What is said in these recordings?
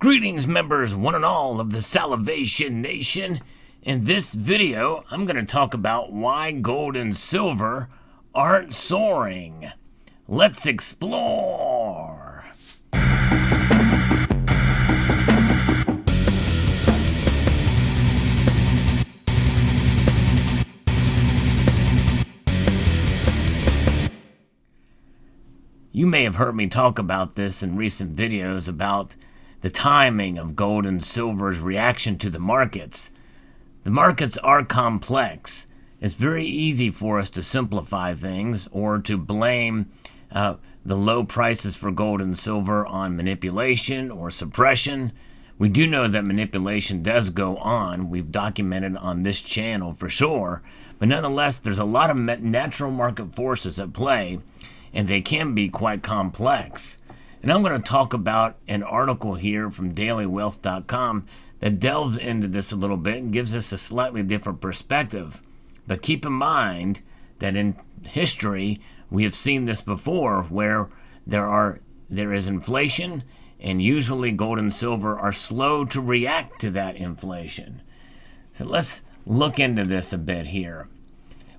Greetings, members, one and all of the Salivation Nation. In this video, I'm going to talk about why gold and silver aren't soaring. Let's explore. You may have heard me talk about this in recent videos about the timing of gold and silver's reaction to the markets. The markets are complex. It's very easy for us to simplify things or to blame the low prices for gold and silver on manipulation or suppression. We do know that manipulation does go on. We've documented on this channel for sure. But nonetheless, there's a lot of natural market forces at play, and they can be quite complex. And I'm going to talk about an article here from dailywealth.com that delves into this a little bit and gives us a slightly different perspective. But keep in mind that in history, we have seen this before where there is inflation, and usually gold and silver are slow to react to that inflation. So let's look into this a bit here.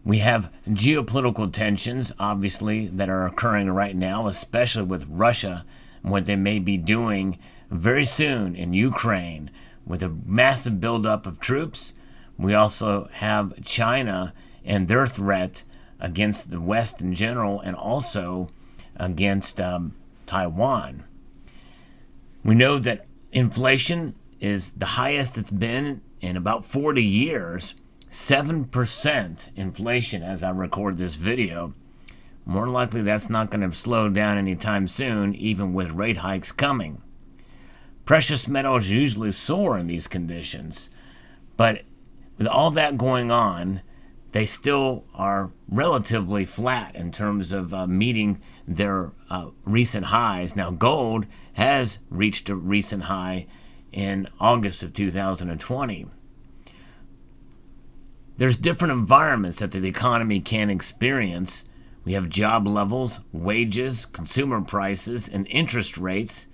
We have geopolitical tensions, obviously, that are occurring right now, especially with Russia and what they may be doing very soon in Ukraine with a massive buildup of troops. We also have China and their threat against the West in general and also against Taiwan. We know that inflation is the highest it's been in about 40 years. 7% inflation as I record this video. More likely that's not going to slow down anytime soon, even with rate hikes coming. Precious metals usually soar in these conditions, but with all that going on, they still are relatively flat in terms of meeting their recent highs. Now, gold has reached a recent high in August of 2020. There's different environments that the economy can experience. We have job levels, wages, consumer prices, and interest rates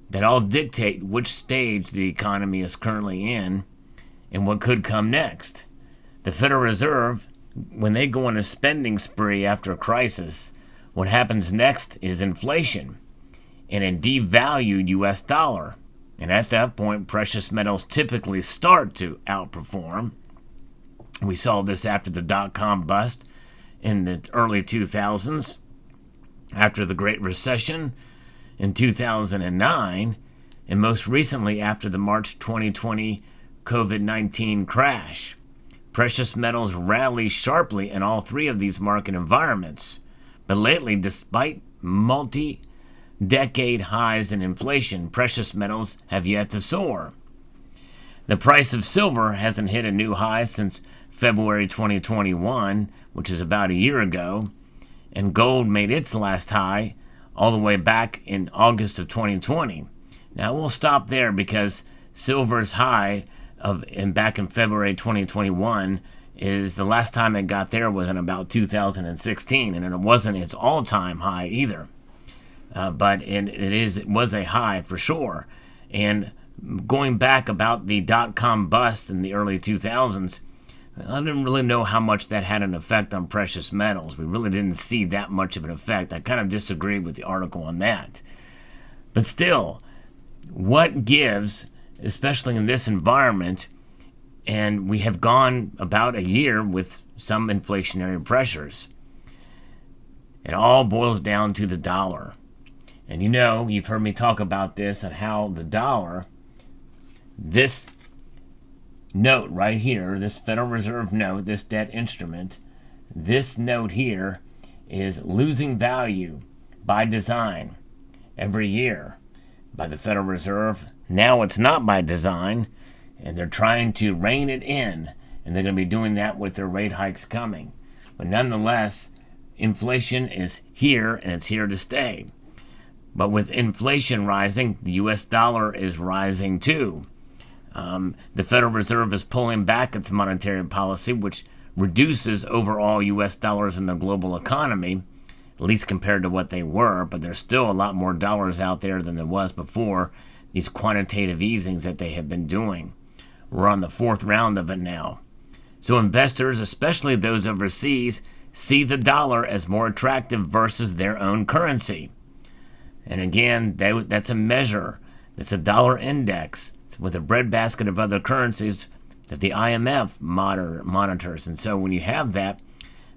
that all dictate which stage the economy is currently in and what could come next. The Federal Reserve, when they go on a spending spree after a crisis, what happens next is inflation and a devalued U.S. dollar. And at that point, precious metals typically start to outperform. We saw this after the dot-com bust in the early 2000s, after the Great Recession in 2009, and most recently after the March 2020 COVID-19 crash. Precious metals rally sharply in all three of these market environments. But lately, despite multi-decade highs in inflation, precious metals have yet to soar. The price of silver hasn't hit a new high since February 2021, which is about a year ago, and gold made its last high all the way back in August of 2020. Now we'll stop there because silver's high back in February 2021 is the last time it got there was in about 2016, and it wasn't its all-time high either. But it was a high for sure. And going back about the dot-com bust in the early 2000s, I didn't really know how much that had an effect on precious metals. We really didn't see that much of an effect. I kind of disagree with the article on that. But still, what gives, especially in this environment, and we have gone about a year with some inflationary pressures. It all boils down to the dollar. And you know, you've heard me talk about this and how the dollar, this note right here, this Federal Reserve note, this debt instrument, this note here is losing value by design every year by the Federal Reserve. Now it's not by design, and they're trying to rein it in, and they're going to be doing that with their rate hikes coming. But nonetheless, inflation is here, and it's here to stay. But with inflation rising, the U.S. dollar is rising too. The Federal Reserve is pulling back its monetary policy, which reduces overall U.S. dollars in the global economy, at least compared to what they were, but there's still a lot more dollars out there than there was before. these quantitative easings that they have been doing. We're on the fourth round of it now. So investors, especially those overseas, see the dollar as more attractive versus their own currency. And again, that's a measure. It's a dollar index with a breadbasket of other currencies that the IMF monitors. And so when you have that,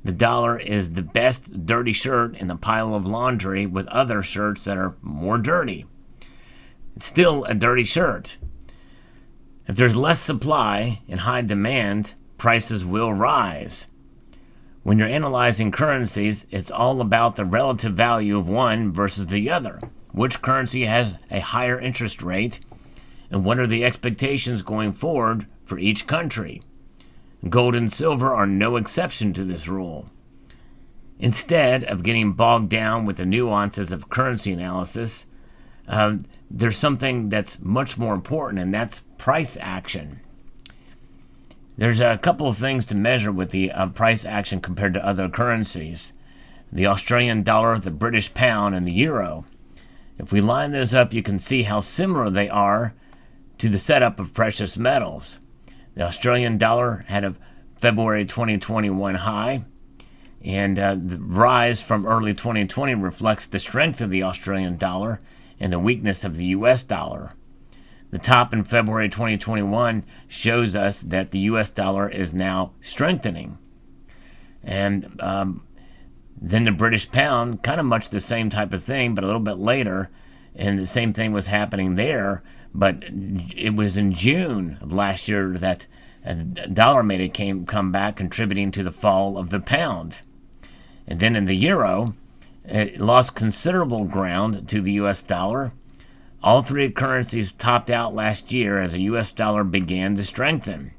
the dollar is the best dirty shirt in the pile of laundry with other shirts that are more dirty. It's still a dirty shirt. If there's less supply and high demand, prices will rise. When you're analyzing currencies, it's all about the relative value of one versus the other. Which currency has a higher interest rate, and what are the expectations going forward for each country? Gold and silver are no exception to this rule. Instead of getting bogged down with the nuances of currency analysis, there's something that's much more important, and that's price action. There's a couple of things to measure with the price action compared to other currencies. The Australian dollar, the British pound, and the euro. If we line those up, you can see how similar they are to the setup of precious metals. The Australian dollar had a February 2021 high, and the rise from early 2020 reflects the strength of the Australian dollar and the weakness of the US dollar. The top in February 2021 shows us that the US dollar is now strengthening. And then the British pound, kind of much the same type of thing, but a little bit later, and the same thing was happening there, but it was in June of last year that the dollar made it come back, contributing to the fall of the pound. And then in the euro, it lost considerable ground to the US dollar. All three currencies topped out last year as the US dollar began to strengthen.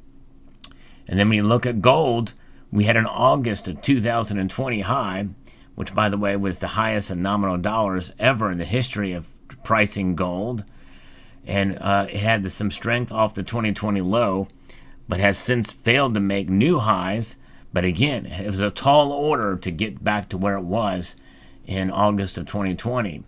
And then when you look at gold, we had an August of 2020 high, which, by the way, was the highest in nominal dollars ever in the history of pricing gold. And it had some strength off the 2020 low, but has since failed to make new highs. But again, it was a tall order to get back to where it was in August of 2020.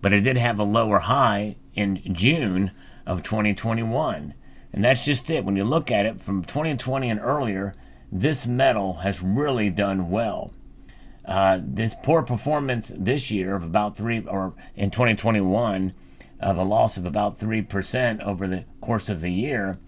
But it did have a lower high in June of 2021. And that's just it. When you look at it from 2020 and earlier, this metal has really done well. This poor performance this year of about in 2021, of a loss of about 3% over the course of the year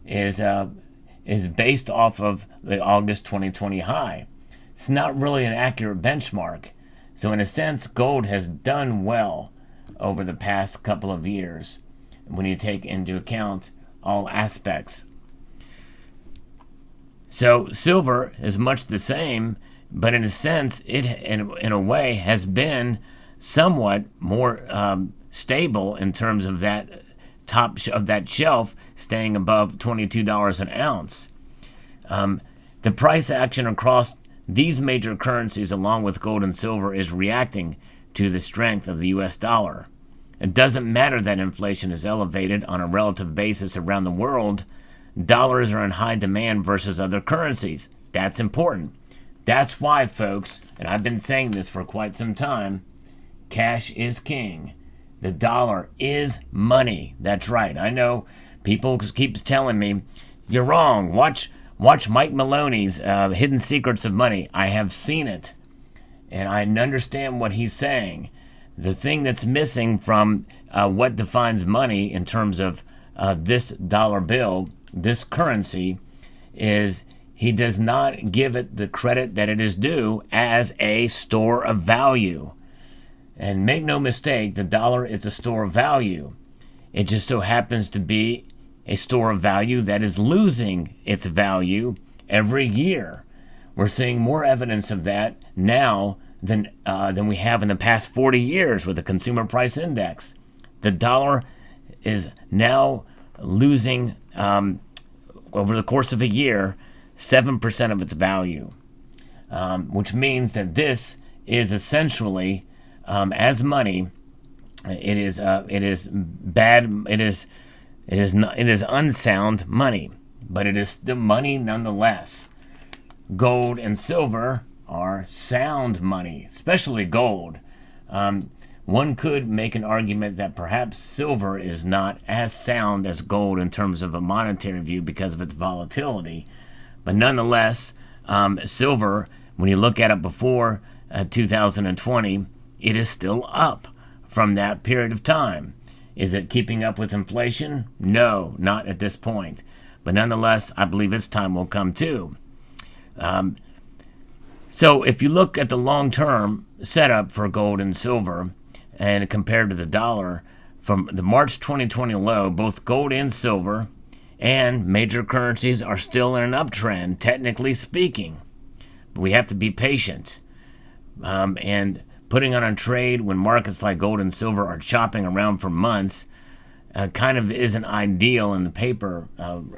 is based off of the August 2020 high. It's not really an accurate benchmark. So in a sense, gold has done well over the past couple of years when you take into account all aspects. So silver is much the same, but in a sense, it in a way has been somewhat more stable in terms of that top of that shelf staying above $22 an ounce. The price action across these major currencies, along with gold and silver, is reacting to the strength of the US dollar. It doesn't matter that inflation is elevated on a relative basis around the world. Dollars are in high demand versus other currencies. That's important. That's why, folks, and I've been saying this for quite some time, cash is king. The dollar is money. That's right. I know people keep telling me, you're wrong. Watch Mike Maloney's Hidden Secrets of Money. I have seen it, and I understand what he's saying. The thing that's missing from what defines money in terms of this dollar bill, this currency, is he does not give it the credit that it is due as a store of value. And make no mistake, the dollar is a store of value. It just so happens to be a store of value that is losing its value every year. We're seeing more evidence of that now than we have in the past 40 years with the Consumer Price Index. The dollar is now losing, over the course of a year, 7% of its value, which means that this is essentially, as money, it is bad. It is unsound money, but it is still money nonetheless. Gold and silver are sound money, especially gold. one could make an argument that perhaps silver is not as sound as gold in terms of a monetary view because of its volatility. But nonetheless, silver, when you look at it before 2020, it is still up from that period of time. Is it keeping up with inflation? No, not at this point. But nonetheless, I believe its time will come too. So if you look at the long-term setup for gold and silver, and compared to the dollar, from the March 2020 low, both gold and silver and major currencies are still in an uptrend, technically speaking. But we have to be patient. And putting on a trade when markets like gold and silver are chopping around for months kind of isn't ideal in the paper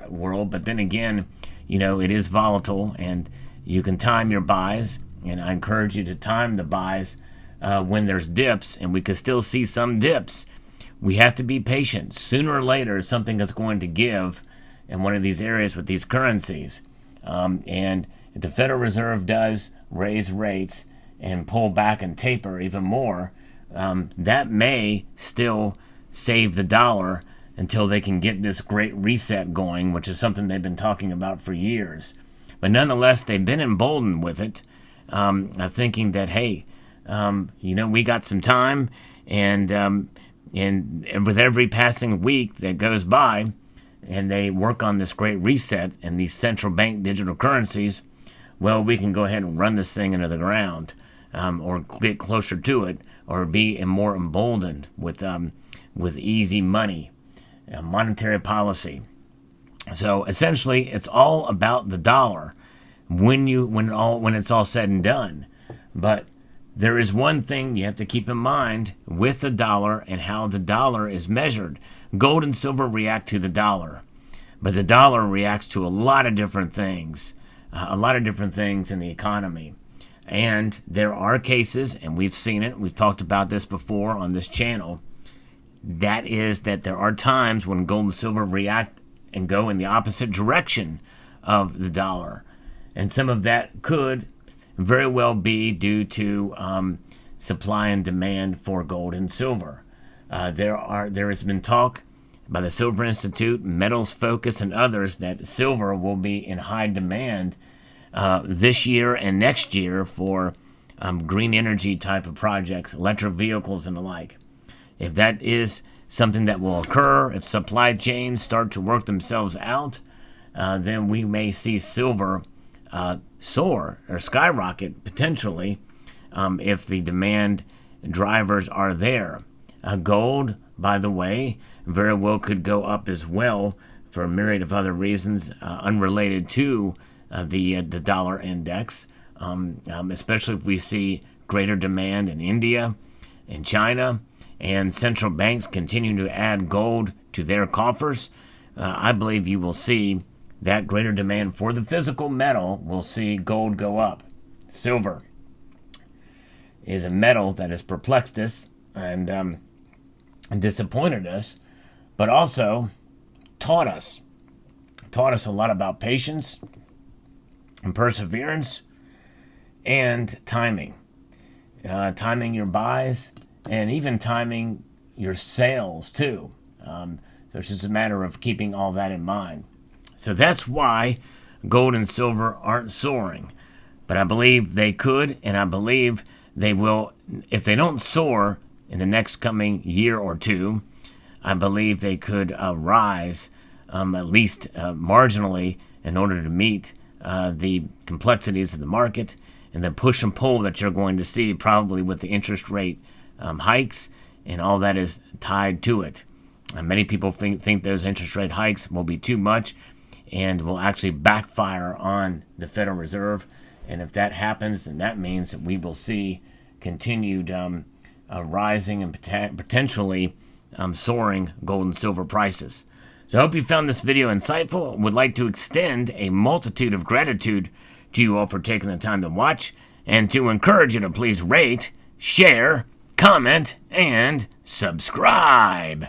world. But then again, it is volatile, and you can time your buys. And I encourage you to time the buys when there's dips, and we could still see some dips. We have to be patient. Sooner or later, something is going to give in one of these areas with these currencies. And if the Federal Reserve does raise rates and pull back and taper even more, that may still save the dollar until they can get this great reset going, which is something they've been talking about for years. But nonetheless, they've been emboldened with it, thinking that, hey, we got some time, and with every passing week that goes by, and they work on this great reset and these central bank digital currencies, well, we can go ahead and run this thing into the ground, or get closer to it, or be more emboldened with easy money, monetary policy. So essentially, it's all about the dollar when it's all said and done. But there is one thing you have to keep in mind with the dollar and how the dollar is measured. Gold and silver react to the dollar, but the dollar reacts to a lot of different things, in the economy. And there are cases, and we've seen it, we've talked about this before on this channel, that there are times when gold and silver react and go in the opposite direction of the dollar. And some of that could very well be due to supply and demand for gold and silver. There has been talk by the Silver Institute, Metals Focus, and others that silver will be in high demand this year and next year for green energy type of projects, electric vehicles, and the like. If that is something that will occur, if supply chains start to work themselves out, then we may see silver soar or skyrocket potentially if the demand drivers are there. Gold, by the way, very well could go up as well for a myriad of other reasons unrelated to the dollar index, especially if we see greater demand in India and China, and central banks continue to add gold to their coffers. I believe you will see that greater demand for the physical metal will see gold go up. Silver is a metal that has perplexed us and disappointed us, but also taught us a lot about patience and perseverance and timing. Timing your buys and even timing your sales too. So it's just a matter of keeping all that in mind. So that's why gold and silver aren't soaring. But I believe they could, and I believe they will. If they don't soar in the next coming year or two, I believe they could rise at least marginally in order to meet the complexities of the market and the push and pull that you're going to see probably with the interest rate hikes and all that is tied to it. Many people think those interest rate hikes will be too much and will actually backfire on the Federal Reserve. And if that happens, then that means that we will see continued rising and potentially soaring gold and silver prices. So I hope you found this video insightful and would like to extend a multitude of gratitude to you all for taking the time to watch, and to encourage you to please rate, share, comment, and subscribe.